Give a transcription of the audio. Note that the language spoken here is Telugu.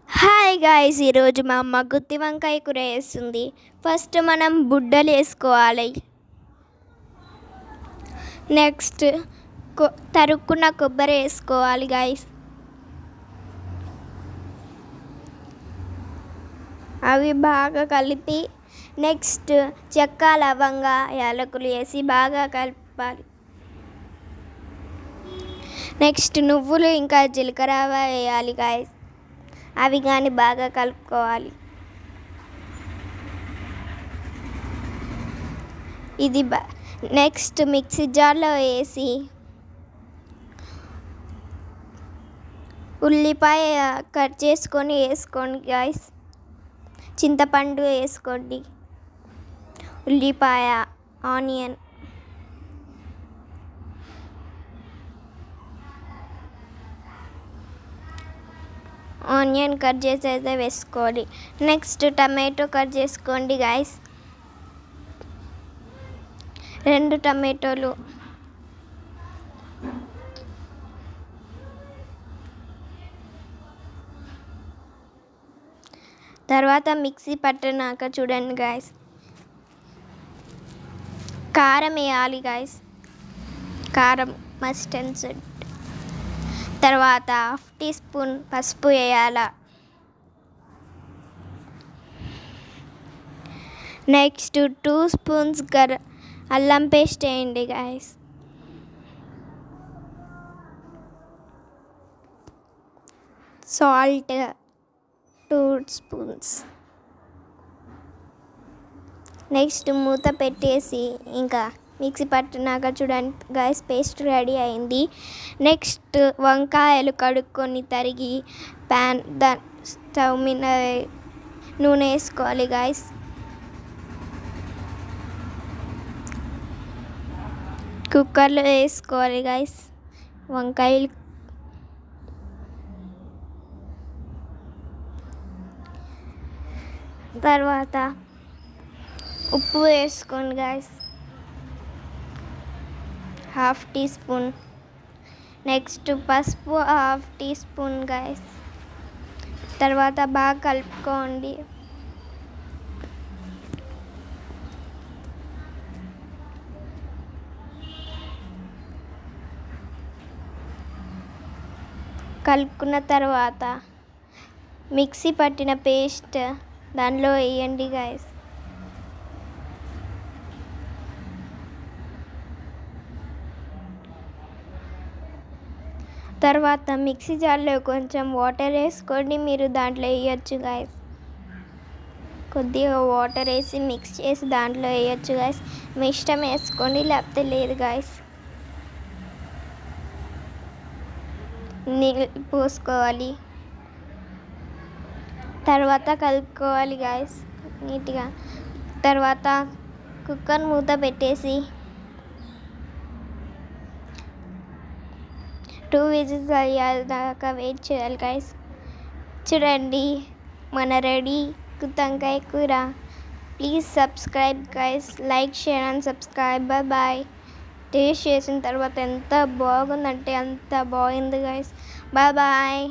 హాయ్ గాయ్స్, ఈరోజు మా అమ్మ గుత్తి వంకాయ కూర వేస్తుంది. ఫస్ట్ మనం బుడ్డలు వేసుకోవాలి. నెక్స్ట్ తరుక్కున్న కొబ్బరి వేసుకోవాలి గాయ్స్. అవి బాగా కలిపి నెక్స్ట్ చెక్క, లవంగ, యాలకులు వేసి బాగా కలపాలి. నెక్స్ట్ నువ్వులు ఇంకా జీలకర్ర వేయాలి గాయ్స్. అవి కానీ బాగా కలుపుకోవాలి. ఇది నెక్స్ట్ మిక్సీ జార్లో వేసి ఉల్లిపాయ కట్ చేసుకొని వేసుకోండి గాయ్స్. చింతపండు వేసుకోండి, ఉల్లిపాయ, ఆనియన్ కట్ చేసి అయితే వేసుకోండి. నెక్స్ట్ టమాటో కట్ చేసుకోండి గాయ్స్, 2 టమాటోలు. తర్వాత మిక్సీ పట్టినాక చూడండి గాయ్స్, కారం వేయాలి గాయ్స్. కారం మస్ట్ అండ్ షుడ్. తర్వాత 1/2 టీ స్పూన్ పసుపు వేయాల. నెక్స్ట్ 2 స్పూన్స్ అల్లం పేస్ట్ వేయండి గాయస్. Salt 2 spoons. నెక్స్ట్ మూత పెట్టేసి ఇంకా మిక్సీ పట్టినాక చూడండి గాయస్, పేస్ట్ రెడీ అయింది. నెక్స్ట్ వంకాయలు కడుక్కొని తరిగి స్టవ్ మీద నూనె వేసుకోవాలి గాయస్. కుక్కర్లో వేసుకోవాలి గాయస్ వంకాయలు. తర్వాత ఉప్పు వేసుకోండి గాయస్, 1/2 టీ స్పూన్. నెక్స్ట్ పసుపు 1/2 టీ స్పూన్ గాయస్. తర్వాత బాగా కలుపుకోండి. కలుపుకున్న తర్వాత మిక్సీ పట్టిన పేస్ట్ దానిలో వేయండి గాయస్. తర్వాత మిక్సీ జార్లో కొంచెం వాటర్ వేసుకోండి, మీరు దాంట్లో వేయచ్చు గాయస్. కొద్దిగా వాటర్ వేసి మిక్స్ చేసి దాంట్లో వేయచ్చు గాయస్. మీ ఇష్టం వేసుకోండి, లేకపోతే లేదు గాయస్. నీళ్ళు పోసుకోవాలి. తర్వాత కలుపుకోవాలి గాయస్ నీట్గా. తర్వాత కుక్కర్ మూత పెట్టేసి 2 విజిల్స్ అయ్యేదాకా వెయిట్ చేయాలి గాయస్. చూడండి మన రెడీ గుత్తి వంకాయ కూర. Please subscribe guys, like, share and subscribe. Bye. Taste చేసిన తర్వాత ఎంత బాగుందంటే అంత బాగుంది గాయస్. బాయ్.